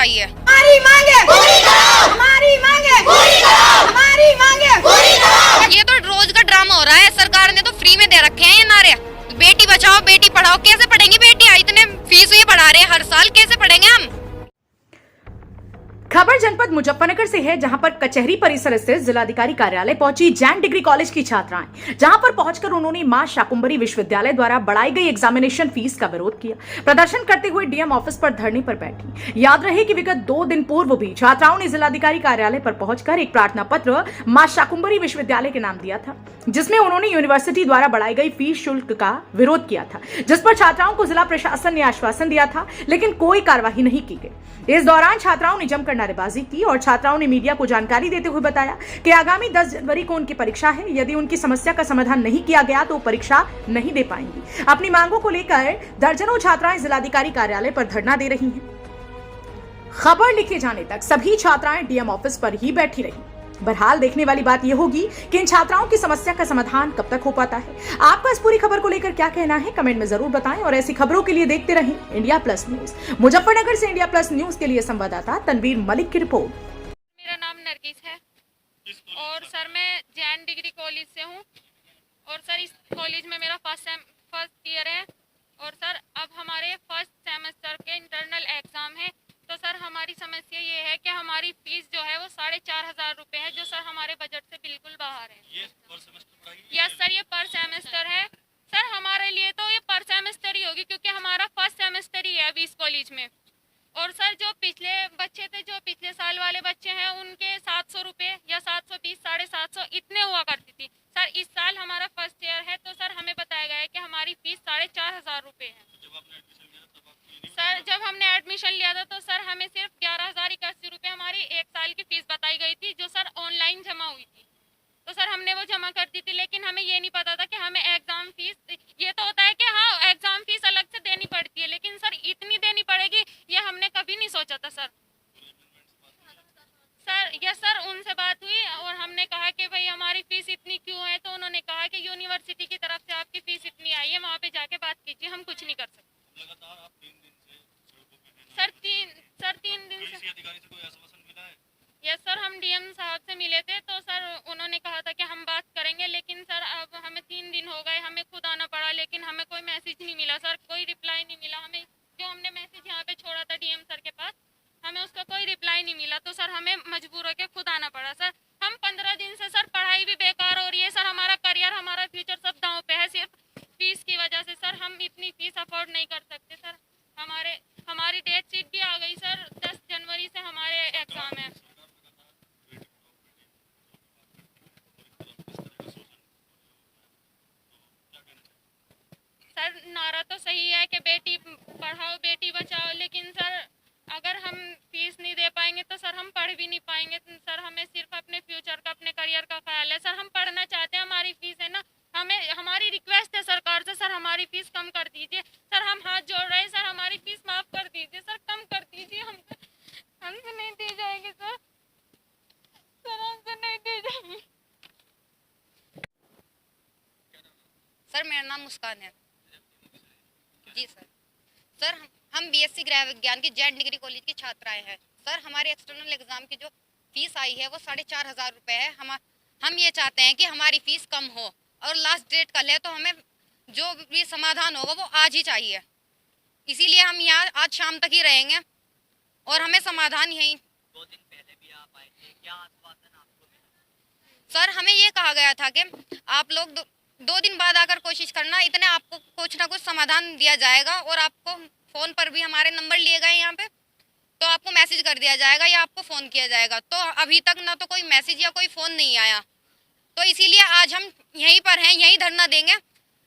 चाहिए। हमारी मांगे पूरी करो, हमारी मांगे पूरी करो, हमारी मांगे पूरी करो। ये तो रोज का ड्रामा हो रहा है, सरकार ने तो फ्री में दे रखे हैं ये नारे। बेटी बचाओ बेटी पढ़ाओ, कैसे पढ़ेंगी बेटियां? इतने फीस ये बढ़ा रहे हैं हर साल, कैसे पढ़ेंगे हम? खबर जनपद मुजफ्फरनगर से है, जहां पर कचहरी परिसर स्थित जिलाधिकारी कार्यालय पहुंची जैन डिग्री कॉलेज की छात्राएं। जहां पर पहुंचकर उन्होंने मां शाकुंभरी विश्वविद्यालय द्वारा बढ़ाई गई एग्जामिनेशन फीस का विरोध किया। प्रदर्शन करते हुए डीएम ऑफिस पर धरने पर बैठी। याद रहे कि विगत 2 दिन पूर्व भी छात्राओं ने जिलाधिकारी कार्यालय पर पहुंचकर एक प्रार्थना पत्र मां शाकुंभरी विश्वविद्यालय के नाम दिया था, जिसमें उन्होंने यूनिवर्सिटी द्वारा बढ़ाई गई फीस शुल्क का विरोध किया था, जिस पर छात्राओं को जिला प्रशासन ने आश्वासन दिया था, लेकिन कोई कार्रवाई नहीं की गई। इस दौरान छात्राओं ने जमकर नारेबाजी की और छात्राओं ने मीडिया को जानकारी देते हुए बताया कि आगामी 10 जनवरी को उनकी परीक्षा है। यदि उनकी समस्या का समाधान नहीं किया गया तो परीक्षा नहीं दे पाएंगी। अपनी मांगों को लेकर दर्जनों छात्राएं जिलाधिकारी कार्यालय पर धरना दे रही हैं। खबर लिखे जाने तक सभी छात्राएं डीएम ऑफिस पर ही बैठी रही। बहरहाल देखने वाली बात यह होगी कि इन छात्राओं की समस्या का समाधान कब तक हो पाता है। आपका इस पूरी खबर को लेकर क्या कहना है, कमेंट में जरूर बताएं और ऐसी खबरों के लिए देखते रहें इंडिया प्लस न्यूज। मुजफ्फरनगर से इंडिया प्लस न्यूज के लिए संवाददाता तनवीर मलिक की रिपोर्ट। मेरा नाम नरगिस है और सर मैं जैन डिग्री कॉलेज से हूँ और सर इस कॉलेज में मेरा फर्स्ट ईयर है और सर अब हमारे फर्स्ट सेमेस्टर के इंटरनल एग्जाम है। तो सर हमारी समस्या ये है कि हमारी फीस जो है वो 4,500 रुपये है, जो सर हमारे बजट से बिल्कुल बाहर है। ये पर सेमेस्टर यस सर, ये पर सेमेस्टर है सर। हमारे लिए तो ये पर सेमेस्टर ही होगी क्योंकि हमारा फर्स्ट सेमेस्टर ही है अभी इस कॉलेज में। और सर जो पिछले बच्चे थे, जो पिछले साल वाले बच्चे हैं, उनके 700 रुपये या 720, 750 इतने हुआ करती थी। सर इस साल हमारा फर्स्ट ईयर है तो सर हमें बताया गया है कि हमारी फीस 4,500 रुपये है। सर जब हमने एडमिशन लिया था तो सर हमें सिर्फ 11,081 रुपये हमारी एक साल की फीस बताई गई थी, जो सर ऑनलाइन जमा हुई थी। तो सर हमने वो जमा कर दी थी, लेकिन हमें ये नहीं पता था कि हमें एग्जाम फीस, ये तो होता है कि हाँ एग्जाम फीस अलग से देनी पड़ती है, लेकिन सर इतनी देनी पड़ेगी ये हमने कभी नहीं सोचा था सर। यस सर, उनसे बात हुई और हमने कहा कि भाई हमारी फीस इतनी क्यों है, तो उन्होंने कहा कि यूनिवर्सिटी की तरफ से आपकी फीस इतनी आई है, वहाँ पे जाके बात कीजिए, हम कुछ नहीं कर सकते। लगातार आप 3 दिन से सड़कों पे हैं। सर 3 दिन से अधिकारी से कोई आश्वासन मिला है? यस सर, हम डीएम साहब से मिले थे तो सर उन्होंने कहा था कि हम बात करेंगे, लेकिन सर अब हमें 3 दिन हो गए, हमें खुद आना पड़ा, लेकिन हमें कोई मैसेज नहीं मिला सर, कोई रिप्लाई नहीं मिला हमें। जो हमने मैसेज यहाँ पे छोड़ा था डीएम सर के पास, हमें उसका कोई रिप्लाई नहीं मिला, तो सर हमें मजबूर होकर खुद आना पड़ा सर। हम 15 दिन से सर पढ़ाई भी बेकार हो रही है सर, हमारा करियर, हमारा फ्यूचर सब दांव पे है सिर्फ फीस की वजह से सर। हम इतनी फीस अफोर्ड नहीं कर सकते सर। हमारी डेट शीट भी आ गई सर, 10 जनवरी से हमारे एग्जाम है। सर नारा तो सही है कि बेटी पढ़ाओ बेटी बचाओ, लेकिन सर अगर हम फीस नहीं दे पाएंगे तो सर हम पढ़ भी नहीं पाएंगे सर। हमें सिर्फ अपने फ्यूचर का, अपने करियर का ख्याल है सर। हम पढ़ना चाहते हैं, हमारी फीस है ना, हमारी रिक्वेस्ट है सरकार से सर हमारी फीस कम कर दीजिए सर। हम हाथ जोड़ रहे हैं सर, हमारी फीस माफ कर दीजिए सर, कम कर दीजिए। हमसे नहीं दी जाएगी सर, हमसे नहीं दी जाएगी। सर मेरा नाम मुस्कान है जी सर। सर हम बीएससी गृह विज्ञान की जैन डिग्री कॉलेज की छात्राएं हैं सर। हमारे एक्सटर्नल एग्जाम की जो फीस आई है वो 4,500 रुपये है। हम ये चाहते हैं कि हमारी फीस कम हो और लास्ट डेट कल है, तो हमें जो भी समाधान होगा वो आज ही चाहिए। इसीलिए हम यहाँ आज शाम तक ही रहेंगे और हमें समाधान यही। 2 दिन पहले भी आप आए थे, क्या आश्वासन आपको मिला? सर हमें ये कहा गया था कि आप लोग 2 दिन बाद आकर कोशिश करना, इतने आपको कुछ ना कुछ समाधान दिया जाएगा और आपको फ़ोन पर भी हमारे नंबर लिए गए यहाँ पे, तो आपको मैसेज कर दिया जाएगा या आपको फ़ोन किया जाएगा। तो अभी तक ना तो कोई मैसेज या कोई फ़ोन नहीं आया, तो इसीलिए आज हम यहीं पर हैं, यहीं धरना देंगे।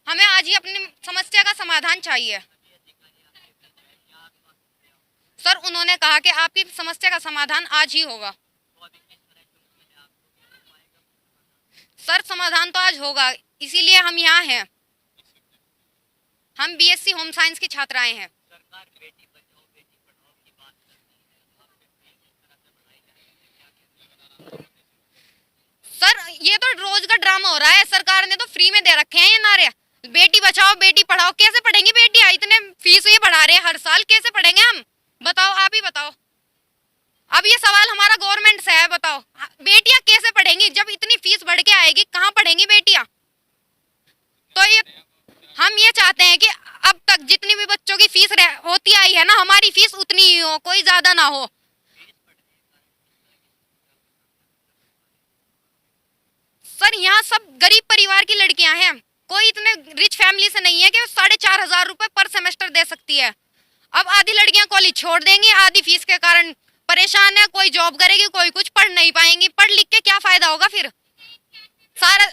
हमें आज ही अपनी समस्या का समाधान चाहिए। सर उन्होंने कहा कि आपकी समस्या का समाधान आज ही होगा। सर समाधान तो आज होगा, इसीलिए हम यहाँ हैं। हम बीएससी होम साइंस की छात्राएं हैं। सरकार बेटी बचाओ बेटी पढ़ाओ की बात कर रही है, वहाँ पे फीस इस तरह से बढ़ाई जा रही है, क्या कहना है? सर ये तो रोज का ड्रामा हो रहा है, सरकार ने तो फ्री में दे रखे हैं ये नारे। बेटी बचाओ बेटी पढ़ाओ, कैसे पढ़ेंगी बेटियां? इतने फीस ये बढ़ा रहे हैं हर साल, कैसे पढ़ेंगे हम? बताओ, आप ही बताओ। अब ये सवाल हमारा गवर्नमेंट से है, बताओ बेटियां कैसे पढ़ेंगी जब इतनी फीस बढ़ के आएगी, कहाँ पढ़ेंगी बेटियां? तो ये हम ये चाहते हैं कि अब तक जितनी भी बच्चों की फीस होती आई है ना, हमारी फीस उतनी ही हो, कोई ज्यादा ना हो। सर यहाँ सब गरीब परिवार की लड़कियां हैं, कोई इतने रिच फैमिली से नहीं है कि 4,500 रुपए पर सेमेस्टर दे सकती है। अब आधी लड़कियां कॉलेज छोड़ देंगी, आधी फीस के कारण परेशान है, कोई जॉब करेगी, कोई कुछ पढ़ नहीं पाएंगी। पढ़ लिख के क्या फायदा होगा फिर? सारा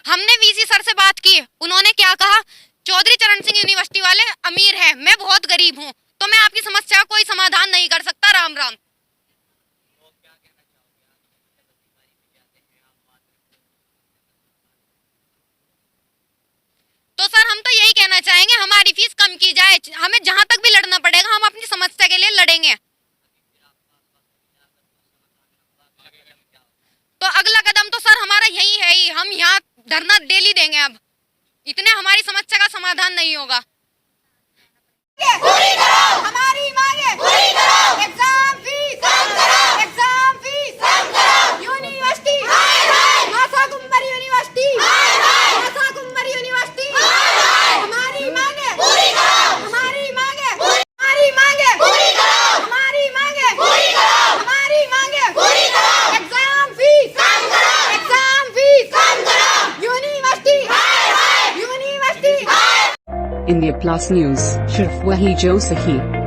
हमने वीसी सर से बात की, उन्होंने क्या कहा, चौधरी चरण सिंह यूनिवर्सिटी वाले अमीर हैं, मैं बहुत गरीब हूँ, तो मैं आपकी समस्या का कोई समाधान नहीं कर सकता। राम राम। तो सर हम तो यही कहना चाहेंगे, हमारी फीस कम की जाए, हमें जहां तक भी लड़ना पड़ेगा हम अपनी समस्या के लिए लड़ेंगे। तो अगला कदम तो सर हमारा यही है ही, हम यहाँ धरना डेली देंगे। अब इतने हमारी समस्या का समाधान नहीं होगा। पूरी करो हमारी मांगे, पूरी करो एग्जाम फीस कम करो, एग्जाम फीस कम करो। यूनिवर्सिटी हाय हाय, भाषा कुंवर यूनिवर्सिटी हाय हाय, भाषा कुंवर यूनिवर्सिटी हाय हाय। हमारी मांगे पूरी करो, हमारी मांगे हमारी मांगे पूरी करो, हमारी मांगे पूरी करो, हमारी मांगे पूरी करो। एग्जाम फीस कम करो, एग्जाम फीस कम करो। यूनिवर्सिटी हाय हाय, यूनिवर्सिटी हाय। India Plus News, सिर्फ वही जो सही।